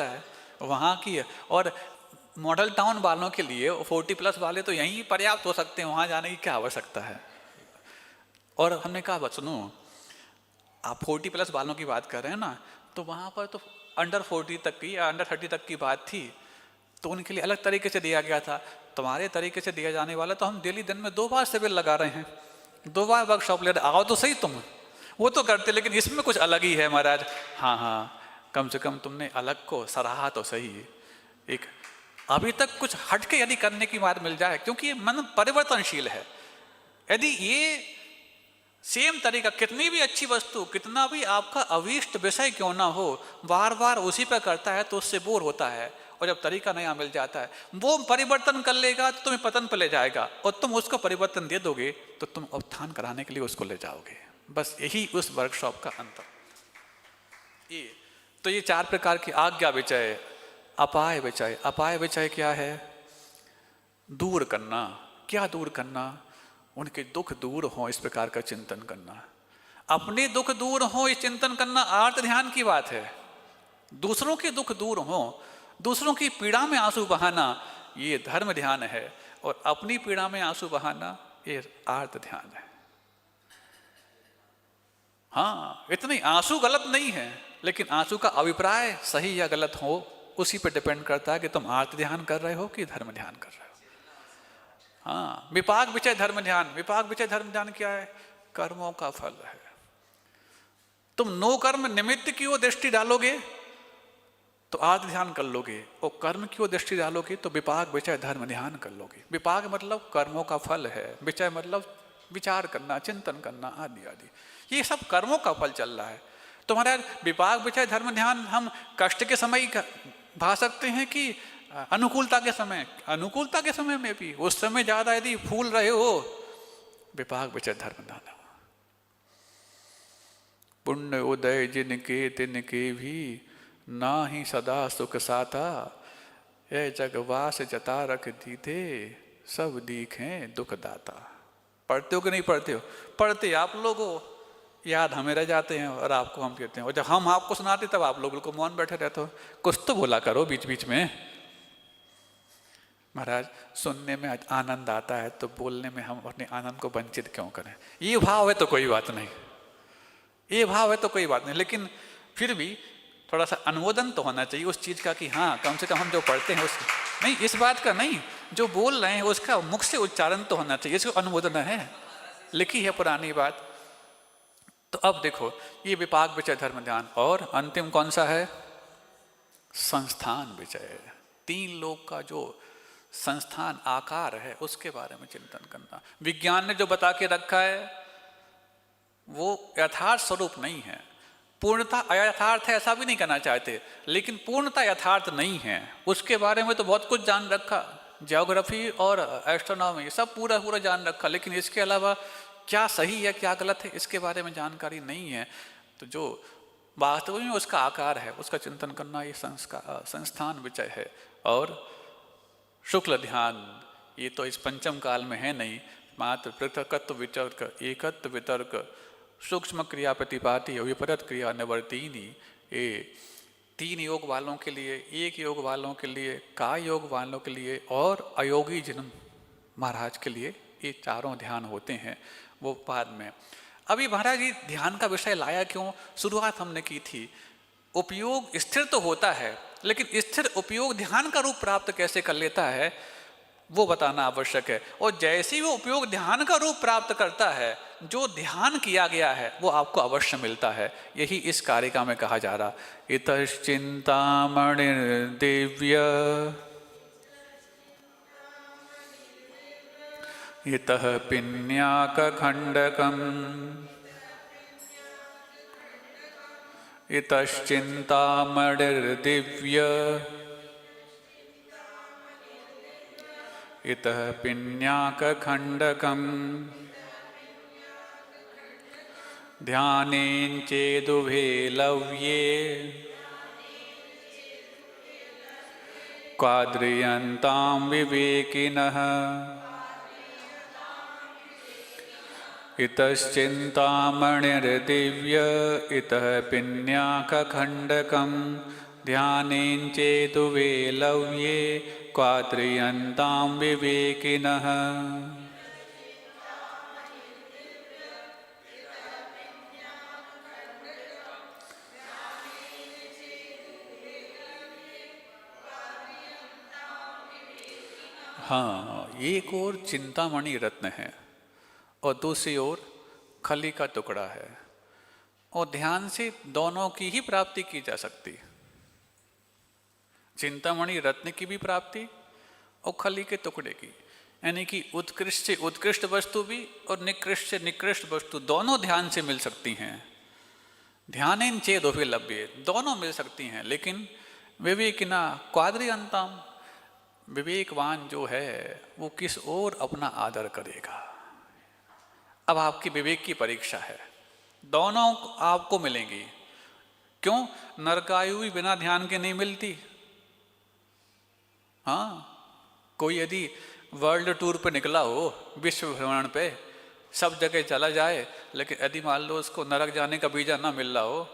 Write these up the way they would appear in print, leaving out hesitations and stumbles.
है वहाँ की है। और मॉडल टाउन वालों के लिए 40+ वाले तो यहीं पर्याप्त हो सकते हैं, वहाँ जाने की क्या आवश्यकता है। और हमने कहा बस सुनो, आप 40+ वालों की बात कर रहे हैं ना, तो वहाँ पर तो अंडर 40 तक की या अंडर 30 तक की बात थी, तो उनके लिए अलग तरीके से दिया गया था। तुम्हारे तरीके से दिया जाने वाला तो हम डेली दिन में 2 बार शिविर लगा रहे हैं, 2 बार वर्कशॉप ले रहे, आओ तो सही तुम। वो तो करते, लेकिन इसमें कुछ अलग ही है महाराज। हाँ हाँ, कम से कम तुमने अलग को सराहा तो सही। एक अभी तक कुछ हटके यदि करने की बात मिल जाए, क्योंकि ये मन परिवर्तनशील है। यदि ये सेम तरीका, कितनी भी अच्छी वस्तु, कितना भी आपका अभीष्ट विषय क्यों ना हो, बार बार उसी पर करता है तो उससे बोर होता है। और जब तरीका नया मिल जाता है, वो परिवर्तन कर लेगा तो तुम्हें पतन पर ले जाएगा, और तुम उसको परिवर्तन दे दोगे तो तुम उत्थान कराने के लिए उसको ले जाओगे। बस यही उस वर्कशॉप का अंतर। ये तो ये 4 प्रकार की आज्ञा विचय, अपाय विचय। अपाय विचय क्या है? दूर करना। क्या दूर करना? उनके दुख दूर हो इस प्रकार का चिंतन करना। अपने दुख दूर हो ये चिंतन करना आर्त ध्यान की बात है। दूसरों के दुख दूर हो, दूसरों की पीड़ा में आंसू बहाना, ये धर्म ध्यान है। और अपनी पीड़ा में आंसू बहाना ये आर्त ध्यान है। हाँ, इतने आंसू गलत नहीं है, लेकिन आंसू का अभिप्राय सही या गलत हो उसी पर डिपेंड करता है कि तुम आर्त ध्यान कर रहे हो कि धर्म ध्यान कर रहे हो। हाँ, विपाक विचय धर्म ध्यान। विपाक विचय धर्म ध्यान क्या है? कर्मों का फल है। तुम नो कर्म निमित्त की ओर दृष्टि डालोगे तो आर्त ध्यान कर लोगे, और कर्म की ओर दृष्टि डालोगे तो विपाक विचय धर्म ध्यान कर लोगे। विपाक मतलब कर्मों का फल है, विचय मतलब विचार करना, चिंतन करना, आदि आदि। ये सब कर्मों का फल चल रहा है। तुम्हारा विपाक विचय धर्म ध्यान हम कष्ट के समय भा सकते हैं कि अनुकूलता के समय? अनुकूलता के समय में भी, उस समय ज्यादा यदि फूल रहे हो, विपाक विचय धर्म ध्यान। पुण्य उदय जिनके तिनके भी, ना ही सदा सुख साता, ये जगवास जता रख दीते, सब दीखें दुख दाता। पढ़ते हो कि नहीं पढ़ते हो? पढ़ते आप लोग हो, याद हमें रह जाते हैं और आपको हम कहते हैं। और जब हम आपको सुनाते तब आप लोग को मौन बैठे रहते हो। कुछ तो बोला करो बीच बीच में। महाराज, सुनने में आनंद आता है तो बोलने में हम अपने आनंद को वंचित क्यों करें? ये भाव है तो कोई बात नहीं, ये भाव है तो कोई बात नहीं, लेकिन फिर भी थोड़ा सा अनुमोदन तो होना चाहिए उस चीज़ का कि हाँ, कम से कम हम जो पढ़ते हैं उस नहीं, इस बात का नहीं, जो बोल रहे हैं उसका मुख से उच्चारण तो होना चाहिए, इसको अनुमोदन है, लिखी है पुरानी बात। तो अब देखो, ये विपाक विचय धर्म ध्यान। और अंतिम कौन सा है? संस्थान विचय। 3 लोक का जो संस्थान आकार है उसके बारे में चिंतन करना। विज्ञान ने जो बता के रखा है वो यथार्थ स्वरूप नहीं है, पूर्णता अयथार्थ है ऐसा भी नहीं कहना चाहते, लेकिन पूर्णता यथार्थ नहीं है। उसके बारे में तो बहुत कुछ जान रखा, ज्योग्राफी और एस्ट्रोनॉमी सब पूरा पूरा जान रखा, लेकिन इसके अलावा क्या सही है क्या गलत है इसके बारे में जानकारी नहीं है। तो जो वास्तव में उसका आकार है उसका चिंतन करना ये संस्थान विचय है। और शुक्ल ध्यान, ये तो इस पंचम काल में है नहीं, मात्र पृथकत्व वितर्क, एकत्व वितर्क, सूक्ष्म क्रिया प्रतिपाटी, विपरीत क्रिया निवर्तिनी, ये 3 योग वालों के लिए, 1 योग वालों के लिए, काय योग वालों के लिए और अयोगी जन्म महाराज के लिए ये 4 ध्यान होते हैं, वो बाद में। अभी महाराज ये ध्यान का विषय लाया क्यों? शुरुआत हमने की थी, उपयोग स्थिर तो होता है, लेकिन स्थिर उपयोग ध्यान का रूप प्राप्त कैसे कर लेता है वो बताना आवश्यक है। और जैसे ही वो उपयोग ध्यान का रूप प्राप्त करता है, जो ध्यान किया गया है वो आपको अवश्य मिलता है। यही इस कारिका में कहा जा रहा, इतश्चिंतामणि दिव्य इतः पिन्याक खंडकम्, इतश्चिंतामणिर्दिव्य इतः पिन्याक खंडकम्, ध्यानेन चेदुभे लव्ये क्वाद्रियन्तां विवेकिनः, इतश्चिंतामणिर्दिव्य इतः पिन्याक खंडकम्, ध्यानेन चेदुवे लव्ये क्वाद्रियन्तां विवेकिनः। हाँ, एक और चिंतामणि रत्न है और दूसरी ओर खली का टुकड़ा है, और ध्यान से दोनों की ही प्राप्ति की जा सकती। चिंतामणि रत्न की भी प्राप्ति और खली के टुकड़े की, यानी कि उत्कृष्ट से उत्कृष्ट वस्तु भी और निकृष्ट से निकृष्ट वस्तु दोनों ध्यान से मिल सकती हैं। ध्यानेन चेदुवे लभ्ये, दोनों मिल सकती हैं, लेकिन विवेकिना क्वाद्रियन्ताम, विवेकवान जो है वो किस ओर अपना आदर करेगा। अब आपकी विवेक की परीक्षा है, दोनों आपको मिलेंगी। क्यों? नरकायु भी बिना ध्यान के नहीं मिलती। हाँ, कोई यदि वर्ल्ड टूर पे निकला हो, विश्व भ्रमण पे सब जगह चला जाए, लेकिन यदि मान लो उसको नरक जाने का वीजा ना मिल रहा हो,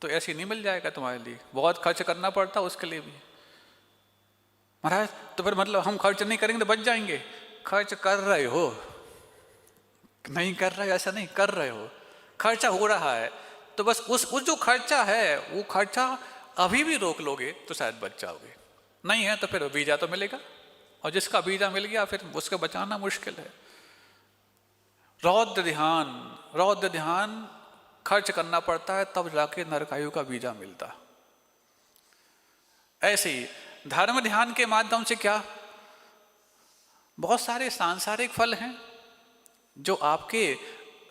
तो ऐसे नहीं मिल जाएगा तुम्हारे लिए, बहुत खर्च करना पड़ता उसके लिए भी। महाराज तो फिर मतलब हम खर्च नहीं करेंगे तो बच जाएंगे? खर्च कर रहे हो, नहीं कर रहे ऐसा नहीं, कर रहे हो, खर्चा हो रहा है, तो बस उस जो खर्चा है वो खर्चा अभी भी रोक लोगे तो शायद बच जाओगे, नहीं है तो फिर वीजा तो मिलेगा, और जिसका वीजा मिल गया फिर उसको बचाना मुश्किल है। रौद्र ध्यान खर्च करना पड़ता है, तब जाके नरकायु का वीजा मिलता। ऐसे ही धर्म ध्यान के माध्यम से क्या, बहुत सारे सांसारिक फल हैं जो आपके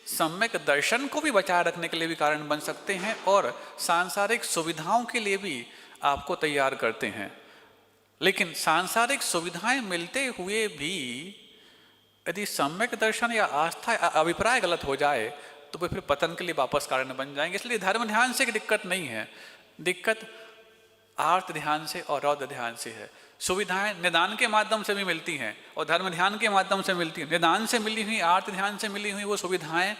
सम्यक दर्शन को भी बचाए रखने के लिए भी कारण बन सकते हैं, और सांसारिक सुविधाओं के लिए भी आपको तैयार करते हैं। लेकिन सांसारिक सुविधाएं मिलते हुए भी यदि सम्यक दर्शन या आस्था या अभिप्राय गलत हो जाए तो वे फिर पतन के लिए वापस कारण बन जाएंगे। इसलिए धर्म ध्यान से दिक्कत नहीं है, दिक्कत आर्त ध्यान से और रौद्र ध्यान से है। सुविधाएं निदान के माध्यम से भी मिलती हैं और धर्म ध्यान के माध्यम से मिलती हैं। निदान से मिली हुई, आर्त ध्यान से मिली हुई वो सुविधाएं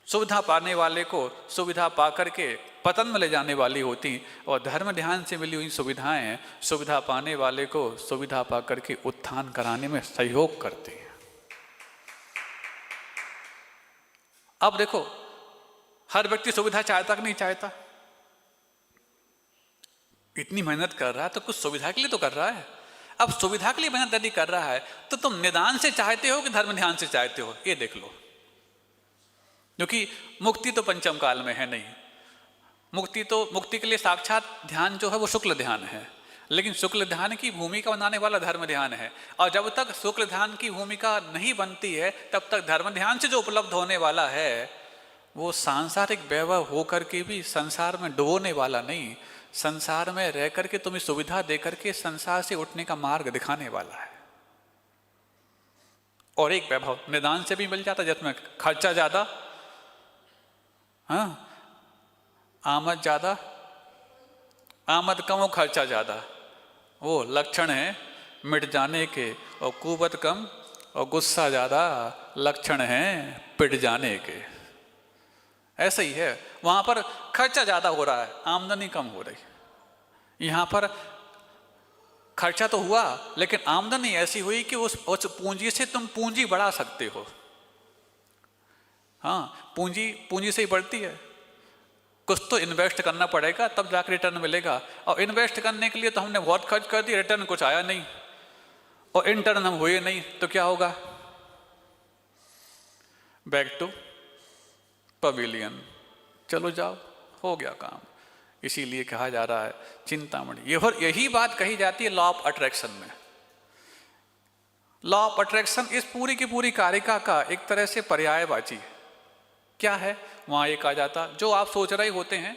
सुविधा पाने वाले को सुविधा पा करके पतन में ले जाने वाली होती, और धर्म ध्यान से मिली हुई सुविधाएं सुविधा पाने वाले को सुविधा पा करके उत्थान कराने में सहयोग करती हैं। अब देखो, हर व्यक्ति सुविधा चाहता कि नहीं चाहता? इतनी मेहनत कर रहा है तो कुछ सुविधा के लिए तो कर रहा है। अब सुविधा के लिए मेहनत यदि कर रहा है तो तुम निदान से चाहते हो कि धर्म ध्यान से चाहते हो, ये देख लो। क्योंकि मुक्ति तो पंचम काल में है नहीं, मुक्ति के लिए साक्षात ध्यान जो है वो शुक्ल ध्यान है, लेकिन शुक्ल ध्यान की भूमिका बनाने वाला धर्म ध्यान है। और जब तक शुक्ल ध्यान की भूमिका नहीं बनती है तब तक धर्म ध्यान से जो उपलब्ध होने वाला है वो सांसारिक वैभव होकर के भी संसार में डुबोने वाला नहीं, संसार में रह करके तुम्हें सुविधा दे करके संसार से उठने का मार्ग दिखाने वाला है। और एक वैभव निदान से भी मिल जाता जिसमें खर्चा ज्यादा, हाँ, आमद ज्यादा, आमद कम और खर्चा ज्यादा, वो लक्षण है मिट जाने के। और कुवत कम और गुस्सा ज्यादा, लक्षण है पिट जाने के। ऐसा ही है, वहां पर खर्चा ज्यादा हो रहा है, आमदनी कम हो रही। यहां पर खर्चा तो हुआ लेकिन आमदनी ऐसी हुई कि उस पूंजी से तुम पूंजी बढ़ा सकते हो। हाँ, पूंजी से ही बढ़ती है। कुछ तो इन्वेस्ट करना पड़ेगा तब जाकर रिटर्न मिलेगा, और इन्वेस्ट करने के लिए तो हमने बहुत खर्च कर दिया, रिटर्न कुछ आया नहीं और इंटर्न हम हुए नहीं, तो क्या होगा? बैक टू पवेलियन, चलो जाओ, हो गया काम। इसीलिए कहा जा रहा है चिंतामणि। यही बात कही जाती है लॉ ऑफ अट्रैक्शन में। लॉ ऑफ अट्रैक्शन इस पूरी की पूरी कारिका का एक तरह से पर्यायवाची है। क्या है? वहां एक आ जाता, जो आप सोच रहे होते हैं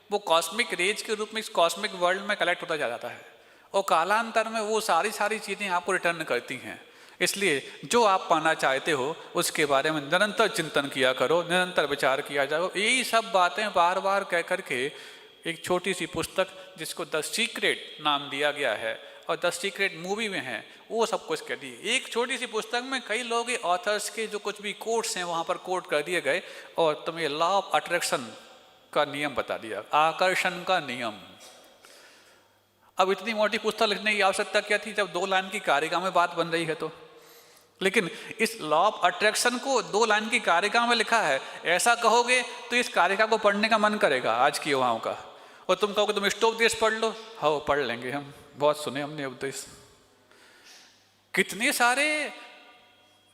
वो कॉस्मिक रेज के रूप में इस कॉस्मिक वर्ल्ड में कलेक्ट होता जाता है, और कालांतर में वो सारी चीजें आपको रिटर्न करती हैं। इसलिए जो आप पाना चाहते हो उसके बारे में निरंतर चिंतन किया करो, निरंतर विचार किया जाओ। यही सब बातें बार बार कह करके एक छोटी सी पुस्तक जिसको द सीक्रेट नाम दिया गया है और द सीक्रेट मूवी में है, वो सब कुछ कह दी। एक छोटी सी पुस्तक में कई लोग ऑथर्स के जो कुछ भी कोट्स हैं वहाँ पर कोट कर दिए गए और तुम्हें लॉ ऑफ अट्रैक्शन का नियम बता दिया, आकर्षण का नियम। अब इतनी मोटी पुस्तक लिखने की आवश्यकता क्या थी जब 2 लाइन की कारिका में बात बन रही है तो। लेकिन इस लॉ ऑफ अट्रैक्शन को 2 लाइन की कारिका में लिखा है, ऐसा कहोगे तो इस कारिका को पढ़ने का मन करेगा आज की युवाओं का। और तुम कहोगे तुम स्टोपदेश पढ़ लो, हाँ पढ़ लेंगे, हम बहुत सुने हमने उपदेश। कितने सारे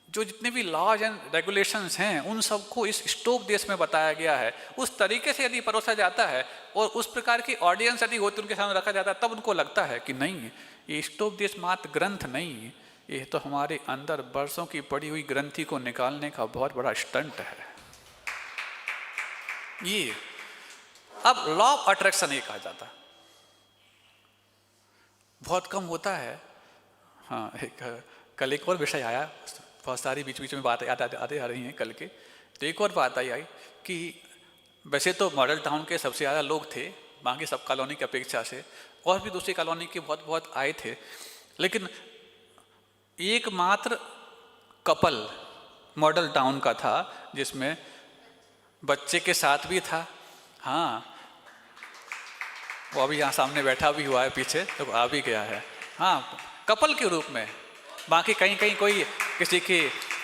जो जितने भी लॉज एंड रेगुलेशंस हैं उन सबको इस स्टोपदेश में बताया गया है। उस तरीके से यदि परोसा जाता है और उस प्रकार की ऑडियंस यदि होती उनके सामने रखा जाता है, तब उनको लगता है कि नहीं, ये स्टोपदेश मात्र ग्रंथ नहीं, ये तो हमारे अंदर वर्षों की पड़ी हुई ग्रंथि को निकालने का बहुत बड़ा स्टंट है। ये अब लॉ ऑफ अट्रैक्शन ये कहा जाता, बहुत कम होता है। हाँ, कल एक और विषय आया, बहुत सारी बीच बीच में बात आते आ रही हैं कल के। तो एक और बात आई कि वैसे तो मॉडल टाउन के सबसे ज़्यादा लोग थे बाकी सब कॉलोनी की अपेक्षा से, और भी दूसरी कॉलोनी के बहुत आए थे, लेकिन एकमात्र कपल मॉडल टाउन का था जिसमें बच्चे के साथ भी था। हाँ, वो अभी यहाँ सामने बैठा भी हुआ है पीछे, तो आ भी गया है। हाँ, कपल के रूप में। बाकी कहीं कहीं कोई किसी की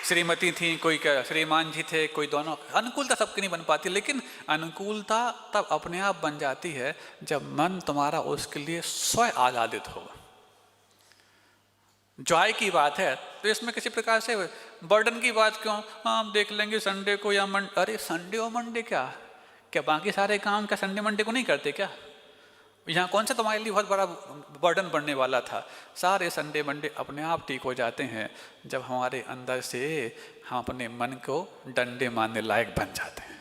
श्रीमती थी, कोई श्रीमान जी थे, कोई दोनों। अनुकूलता सबकी नहीं बन पाती, लेकिन अनुकूलता तब अपने आप बन जाती है जब मन तुम्हारा उसके लिए स्वयं आह्लादित हो। जॉय की बात है तो इसमें किसी प्रकार से बर्डन की बात क्यों? हाँ, हम देख लेंगे संडे को या मंडे। अरे संडे और मंडे क्या बाकी सारे काम क्या संडे मंडे को नहीं करते क्या? यहाँ कौन सा तुम्हारे लिए बहुत बड़ा बर्डन बनने वाला था? सारे संडे मंडे अपने आप ठीक हो जाते हैं जब हमारे अंदर से हम अपने मन को डंडे मारने लायक बन जाते हैं।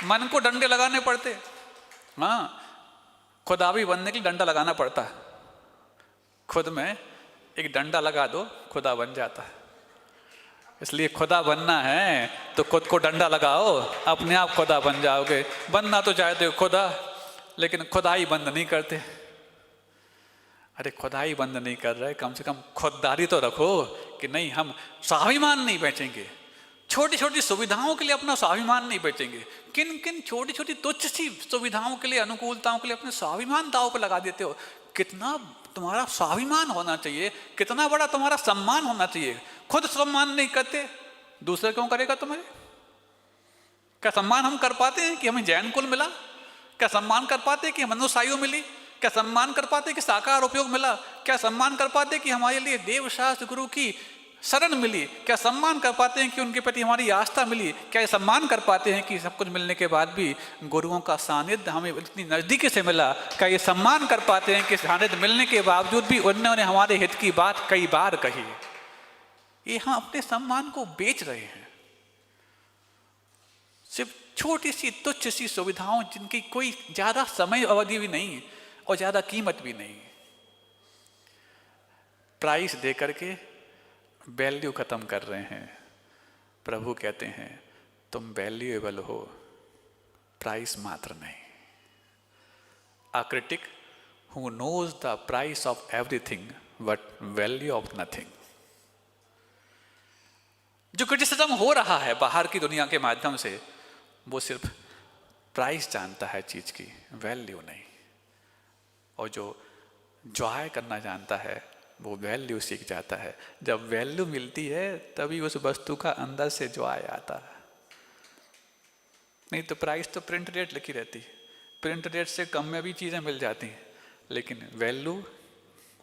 मन को डंडे लगाने पड़ते। हाँ, खुदा भी बनने के लिए डंडा लगाना पड़ता है। खुद में एक डंडा लगा दो, खुदा बन जाता है। इसलिए खुदा बनना है तो खुद को डंडा लगाओ, अपने आप खुदा बन जाओगे। बनना तो चाहते हो खुदा, लेकिन खुदाई बंद नहीं करते। अरे खुदाई बंद नहीं कर रहे, कम से कम खुददारी तो रखो कि नहीं, हम स्वाभिमान नहीं बेचेंगे। छोटी छोटी सुविधाओं के लिए अपना स्वाभिमान नहीं बेचेंगे। किन किन छोटी छोटी तुच्छ सी सुविधाओं के लिए, अनुकूलताओं के लिए अपने स्वाभिमान दांव पर लगा देते हो। कितना तुम्हारा स्वाभिमान होना चाहिए, कितना बड़ा तुम्हारा सम्मान होना चाहिए। खुद सम्मान नहीं करते, दूसरा क्यों करेगा तुम्हें? क्या सम्मान हम कर पाते हैं कि हमें जैन कुल मिला? क्या सम्मान कर पाते हैं कि मनुष्य मिली? क्या सम्मान कर पाते हैं कि साकार उपयोग मिला? क्या सम्मान कर पाते हैं कि हमारे लिए देवशास्त्र गुरु की शरण मिली? क्या सम्मान कर पाते हैं कि उनके प्रति हमारी आस्था मिली? क्या सम्मान कर पाते हैं कि सब कुछ मिलने के बाद भी गुरुओं का सानिध्य हमें इतनी नज़दीकी से मिला? क्या ये सम्मान कर पाते हैं कि सानिध्य मिलने के बावजूद भी उन्होंने हमारे हित की बात कई बार कही? ये हम अपने सम्मान को बेच रहे हैं सिर्फ छोटी सी तुच्छ सी सुविधाओं, जिनकी कोई ज़्यादा समय अवधि भी नहीं और ज़्यादा कीमत भी नहीं। प्राइस दे करके वैल्यू खत्म कर रहे हैं। प्रभु कहते हैं तुम वैल्यूएबल हो, प्राइस मात्र नहीं। A critic who knows the price of everything but value of nothing. जो क्रिटिसिज्म हो रहा है बाहर की दुनिया के माध्यम से, वो सिर्फ प्राइस जानता है चीज की, वैल्यू नहीं। और जो जॉय करना जानता है वो वैल्यू सीख जाता है। जब वैल्यू मिलती है तभी उस वस्तु का अंदर से जॉय आता है। नहीं तो प्राइस तो प्रिंट रेट लिखी रहती है, प्रिंट रेट से कम में भी चीज़ें मिल जाती हैं, लेकिन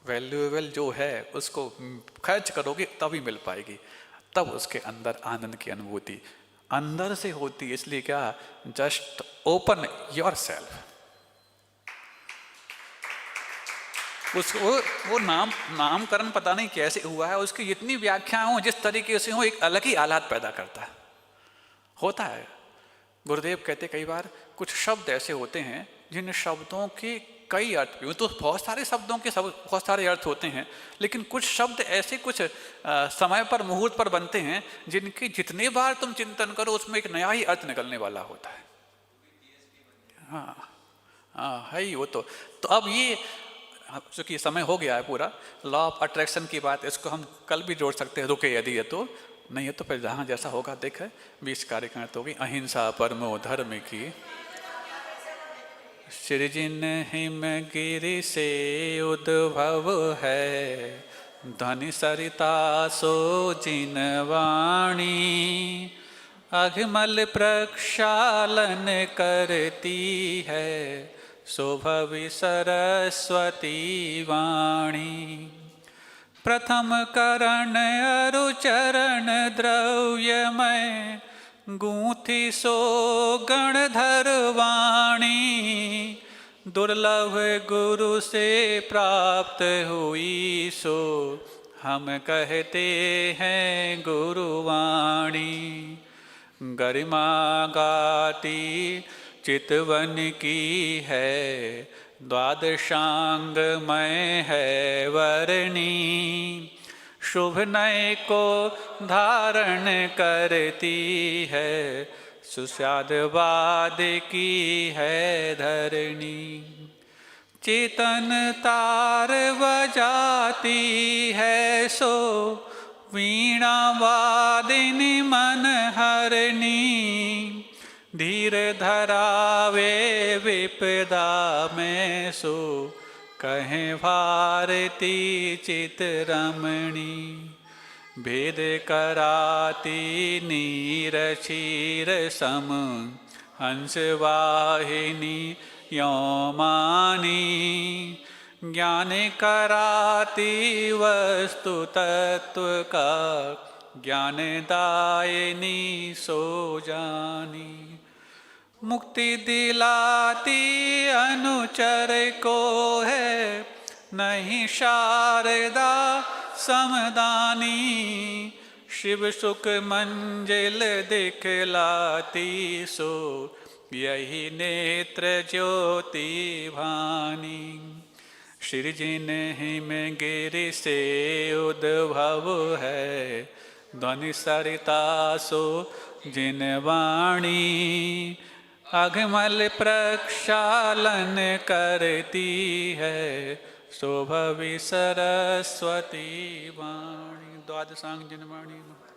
वैल्यूएबल जो है उसको खर्च करोगे तभी मिल पाएगी। तब उसके अंदर आनंद की अनुभूति अंदर से होती। इसलिए क्या, जस्ट ओपन योर सेल्फ। उसको वो नामकरण पता नहीं कैसे हुआ है, उसकी जितनी व्याख्याएं हो, जिस तरीके से हो, एक अलग ही आह्लाद पैदा करता है। होता है, गुरुदेव कहते कई बार कुछ शब्द ऐसे होते हैं जिन शब्दों के कई अर्थ, तो बहुत सारे शब्दों के बहुत सारे अर्थ होते हैं, लेकिन कुछ शब्द ऐसे कुछ समय पर मुहूर्त पर बनते हैं जिनकी जितने बार तुम चिंतन करो उसमें एक नया ही अर्थ निकलने वाला होता है। हाँ है ही वो। तो अब ये चूँकि समय हो गया है पूरा, लॉ ऑफ अट्रैक्शन की बात, इसको हम कल भी जोड़ सकते हैं, रुके यदि है तो, नहीं है तो फिर जहाँ जैसा होगा देखे। 20 कार्यक्रम तो होगी। अहिंसा परमो धर्म की, सृजिन हिमगिरि से उद्भव है, ध्वनि सरिता सो जिन वाणी। अघमल प्रक्षालन करती है, शोभवि सरस्वती वाणी। प्रथम करण अरु चरण द्रव्यमय, गूंथी सो गणधर वाणी। दुर्लभ गुरु से प्राप्त हुई सो, हम कहते हैं गुरुवाणी। गरिमा गाती चितवन की है, द्वादशांगमय है वरणी। शुभ नय को धारण करती है, सुस्वादवाद की है धरणी। चेतन तार बजाती है सो, वीणा वादिनी मन हरणी। धीर धरावे विपदा में सो, कहें भारती चितरमणी। भेद कराती नीर क्षीर सम, हंस वाहिनी योमानी। ज्ञान कराती वस्तु तत्व का, ज्ञान दायिनी सो जानी। मुक्ति दिलाती अनुचर को है, नहीं शारदा समदानी। शिव सुख मंजिल दिखलाती सो, यही नेत्र ज्योति भानी। सृजिन हिमगिरि से उद्भव है, ध्वनि सरिता सो जिन वाणी। अघमल प्रक्षालन करती है, शोभवि सरस्वती वाणी। द्वादशांग जिन वाणी।